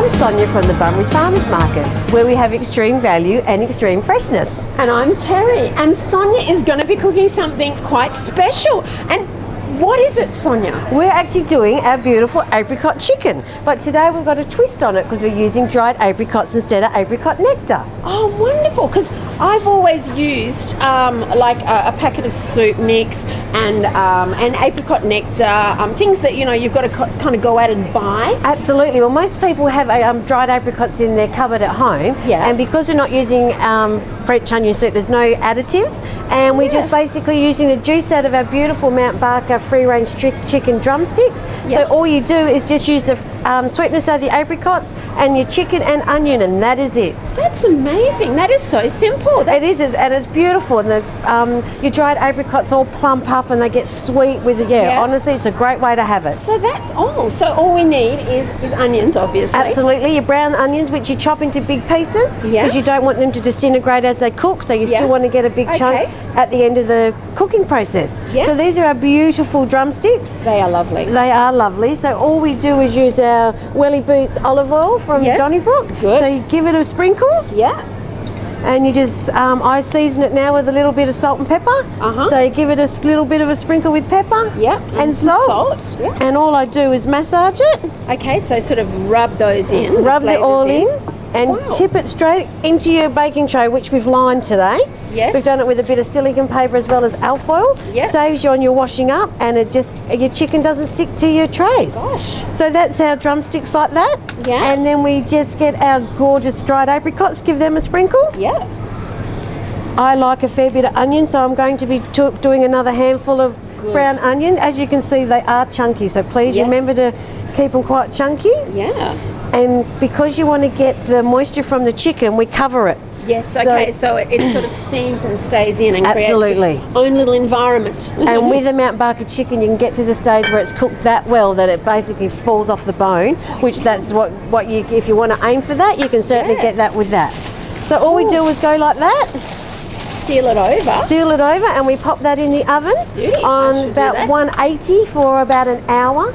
I'm Sonja from the Bunbury Farmers Market, where we have extreme value and extreme freshness. And I'm Terri, and Sonja is going to be cooking something quite special. And what is it, Sonja? We're actually doing our beautiful apricot chicken, but today we've got a twist on it because we're using dried apricots instead of apricot nectar. Oh, wonderful, because I've always used like a packet of soup mix and apricot nectar, things that, you know, you've got to kind of go out and buy. Absolutely. Well, most people have dried apricots in their cupboard at home, and because we're not using French onion soup, there's no additives, and we're just basically using the juice out of our beautiful Mount Barker free-range chicken drumsticks. So all you do is just use the sweetness of the apricots and your chicken and onion, and that is it. That's amazing. That is so simple. It is, and it's beautiful. And your dried apricots all plump up and they get sweet with it. Honestly, it's a great way to have it. So that's all. So all we need is onions, obviously. Absolutely. Your brown onions, which you chop into big pieces because you don't want them to disintegrate as they cook, so you still want to get a big chunk at the end of the cooking process. So these are our beautiful drumsticks. They are lovely. They are lovely. So all we do is use our Welly Boots olive oil from Donnybrook. So you give it a sprinkle. And you just, I season it now with a little bit of salt and pepper. So you give it a little bit of a sprinkle with pepper and salt. And all I do is massage it. Okay, so sort of rub those in. Rub the oil in and tip it straight into your baking tray, which we've lined today. We've done it with a bit of silicone paper as well as alfoil. Saves you on your washing up, and it just, your chicken doesn't stick to your trays. So that's our drumsticks like that. And then we just get our gorgeous dried apricots, give them a sprinkle. I like a fair bit of onion, so I'm going to be doing another handful of brown onion. As you can see, they are chunky, so please remember to keep them quite chunky. And because you want to get the moisture from the chicken, we cover it. So it sort of steams and stays in and creates its own little environment. And with a Mount Barker chicken, you can get to the stage where it's cooked that well that it basically falls off the bone, which that's what you, if you want to aim for that, you can certainly get that with that. So all we do is go like that. Seal it over. Seal it over, and we pop that in the oven on about 180 for about an hour.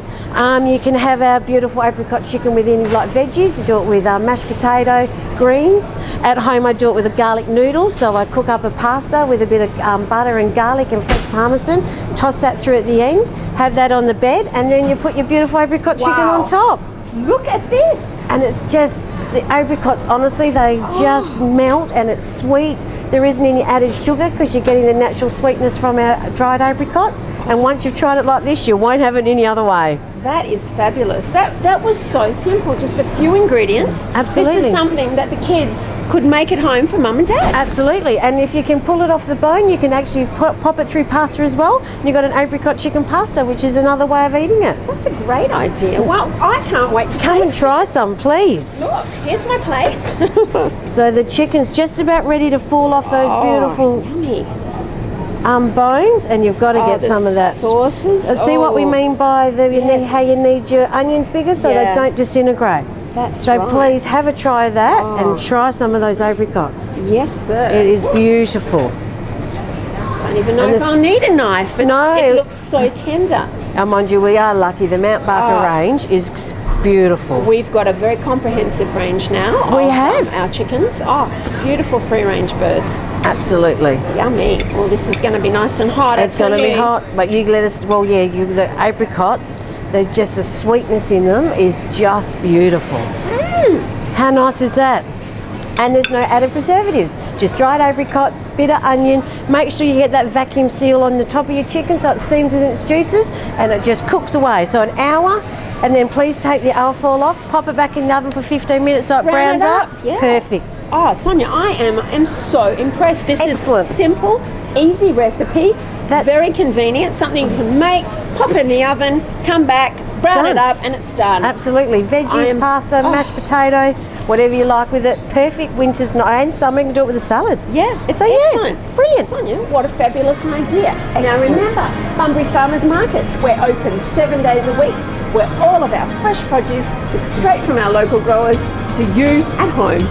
You can have our beautiful apricot chicken with any like veggies. You do it with mashed potato, greens. At home I do it with a garlic noodle, so I cook up a pasta with a bit of butter and garlic and fresh parmesan, toss that through at the end, have that on the bed, and then you put your beautiful apricot chicken on top. Look at this! And it's just, the apricots, honestly, they just melt, and it's sweet. There isn't any added sugar because you're getting the natural sweetness from our dried apricots. And once you've tried it like this, you won't have it any other way. That is fabulous. That was so simple, just a few ingredients. Absolutely. This is something that the kids could make at home for mum and dad. Absolutely. And if you can pull it off the bone, you can actually pop it through pasta as well. You've got an apricot chicken pasta, which is another way of eating it. That's a great idea. Well, I can't wait to come and try some, please. Look, here's my plate. So the chicken's just about ready to fall off those beautiful bones, and you've got to get some of that sauces. See what we mean by how you need your onions bigger so they don't disintegrate. So please have a try of that and try some of those apricots. Yes, sir. It is beautiful. I don't even know if I'll need a knife. It looks so tender. Mind you, we are lucky. The Mount Barker range is beautiful. We've got a very comprehensive range now. We have our chickens. Beautiful free-range birds. Absolutely. Yummy. Well, this is going to be nice and hot. It's going to be hot, but you let us. Well, the apricots. There's just the sweetness in them is just beautiful. How nice is that? And there's no added preservatives, just dried apricots, bit of onion. Make sure you get that vacuum seal on the top of your chicken so it steams in its juices and it just cooks away. So an hour, and then please take the alfoil off, pop it back in the oven for 15 minutes so it browns up. Perfect. Oh, Sonja, I am so impressed. This is simple, easy recipe, very convenient, something you can make, pop in the oven, come back, brown it up, and it's done. Absolutely. Veggies, pasta, mashed potato, whatever you like with it. Perfect winter's night, and summer you can do it with a salad. It's excellent. Brilliant. Sonja, what a fabulous idea. Now remember, Bunbury Farmers Markets, we're open 7 days a week, where all of our fresh produce is straight from our local growers to you at home.